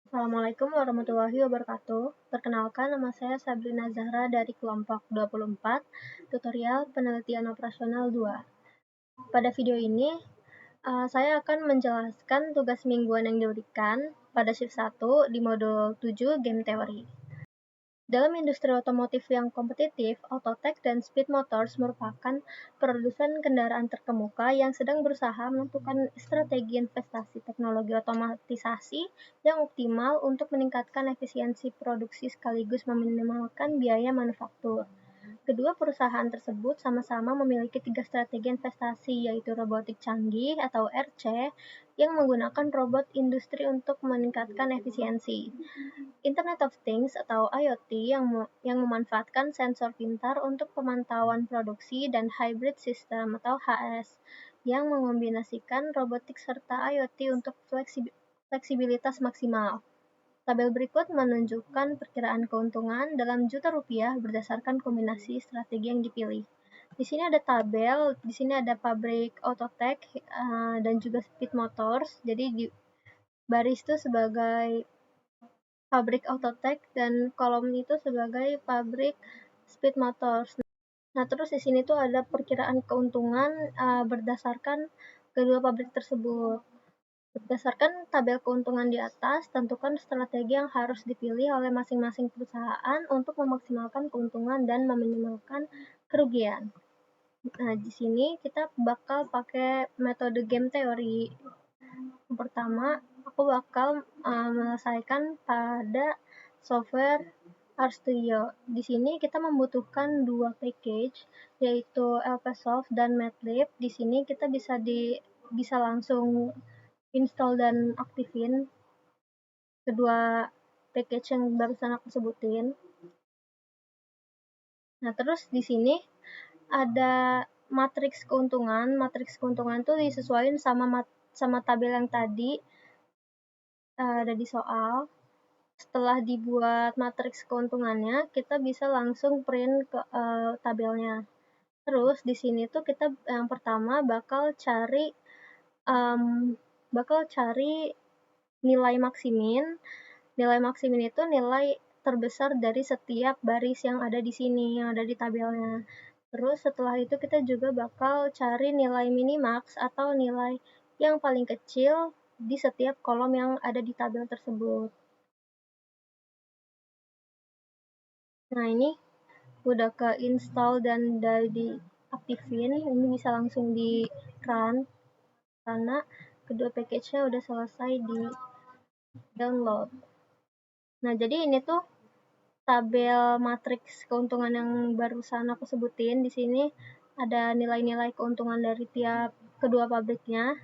Assalamualaikum warahmatullahi wabarakatuh. Perkenalkan, nama saya Sabrina Zahra dari kelompok 24, tutorial penelitian operasional 2. Pada video ini, saya akan menjelaskan tugas mingguan yang diberikan pada shift 1 di modul 7 Game Theory. Dalam industri otomotif yang kompetitif, Autotech dan Speed Motors merupakan produsen kendaraan terkemuka yang sedang berusaha menentukan strategi investasi teknologi otomatisasi yang optimal untuk meningkatkan efisiensi produksi sekaligus meminimalkan biaya manufaktur. Kedua perusahaan tersebut sama-sama memiliki 3 strategi investasi, yaitu robotik canggih atau RC yang menggunakan robot industri untuk meningkatkan efisiensi, Internet of Things atau IoT yang memanfaatkan sensor pintar untuk pemantauan produksi, dan hybrid system atau HS yang mengombinasikan robotik serta IoT untuk fleksibilitas maksimal. Tabel berikut menunjukkan perkiraan keuntungan dalam juta rupiah berdasarkan kombinasi strategi yang dipilih. Di sini ada tabel, di sini ada pabrik Autotech dan juga Speed Motors. Jadi di baris itu sebagai pabrik Autotech dan kolom itu sebagai pabrik Speed Motors. Nah, terus di sini tuh ada perkiraan keuntungan berdasarkan kedua pabrik tersebut. Berdasarkan tabel keuntungan di atas, tentukan strategi yang harus dipilih oleh masing-masing perusahaan untuk memaksimalkan keuntungan dan meminimalkan kerugian. Nah, di sini kita bakal pakai metode game theory. Yang pertama, aku bakal menyelesaikan pada software RStudio. Di sini kita membutuhkan dua package, yaitu LPsoft dan Matlab. Di sini kita bisa langsung install dan aktifin kedua package yang barusan aku sebutin. Nah, terus di sini ada matriks keuntungan. Matriks keuntungan tuh disesuaikan sama tabel yang tadi ada di soal. Setelah dibuat matriks keuntungannya, kita bisa langsung print ke tabelnya. Terus di sini tuh kita yang pertama bakal cari nilai maksimin. Nilai maksimin itu nilai terbesar dari setiap baris yang ada di sini, yang ada di tabelnya. Terus setelah itu kita juga bakal cari nilai minimax atau nilai yang paling kecil di setiap kolom yang ada di tabel tersebut. Nah, ini udah ke install dan udah diaktifin. Ini bisa langsung di run karena kedua package-nya udah selesai di download. Nah, jadi ini tuh tabel matriks keuntungan yang barusan aku sebutin. Di sini ada nilai-nilai keuntungan dari tiap kedua pabriknya.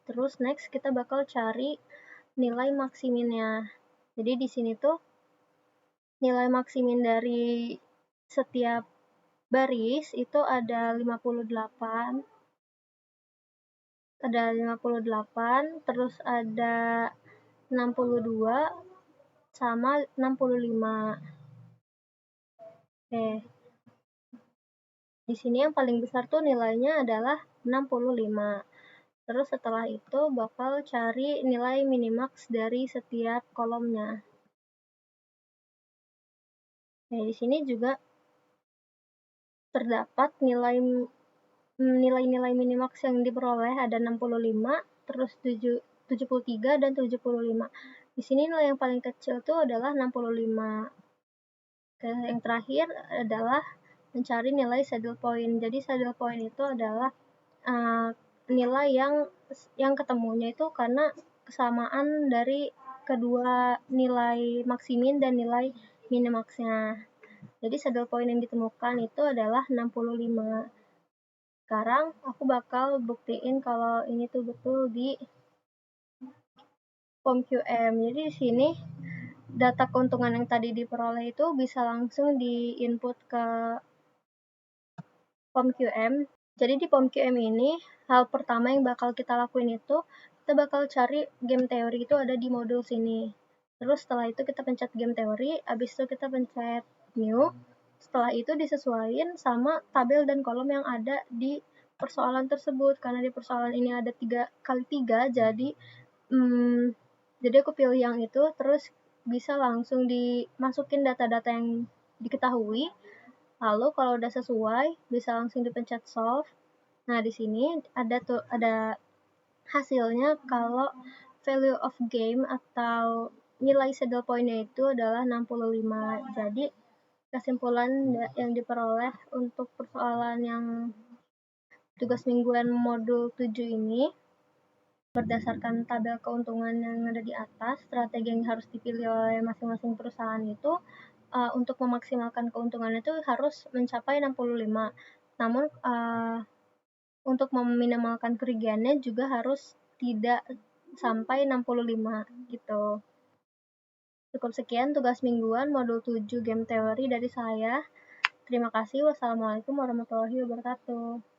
Terus next kita bakal cari nilai maksiminnya. Jadi di sini tuh nilai maksimin dari setiap baris itu ada 58, terus ada 62 sama 65. Oke. Di sini yang paling besar tuh nilainya adalah 65. Terus setelah itu bakal cari nilai minimax dari setiap kolomnya. Nah, di sini juga terdapat nilai-nilai minimax yang diperoleh ada 65, terus 73 dan 75. Di sini nilai yang paling kecil itu adalah 65. Yang terakhir adalah mencari nilai saddle point. Jadi saddle point itu adalah nilai yang ketemunya itu karena kesamaan dari kedua nilai maksimin dan nilai minimaxnya. Jadi saddle point yang ditemukan itu adalah 65. Sekarang aku bakal buktiin kalau ini tuh betul di POM-QM. Jadi di sini data keuntungan yang tadi diperoleh itu bisa langsung di-input ke POM-QM. Jadi di POM-QM ini, hal pertama yang bakal kita lakuin itu, kita bakal cari game teori itu ada di modul sini. Terus setelah itu kita pencet game teori, habis itu kita pencet new. Setelah itu disesuaikan sama tabel dan kolom yang ada di persoalan tersebut. Karena di persoalan ini ada 3x3, jadi Jadi aku pilih yang itu, terus bisa langsung dimasukin data-data yang diketahui, lalu kalau udah sesuai, bisa langsung dipencet solve. Nah, di sini ada hasilnya kalau value of game atau nilai saddle point-nya itu adalah 65. Jadi, kesimpulan yang diperoleh untuk persoalan yang tugas mingguan modul 7 ini, berdasarkan tabel keuntungan yang ada di atas, strategi yang harus dipilih oleh masing-masing perusahaan itu untuk memaksimalkan keuntungan itu harus mencapai 65. Namun untuk meminimalkan kerugiannya juga harus tidak sampai 65 gitu. Cukup sekian tugas mingguan modul 7 game teori dari saya. Terima kasih. Wassalamualaikum warahmatullahi wabarakatuh.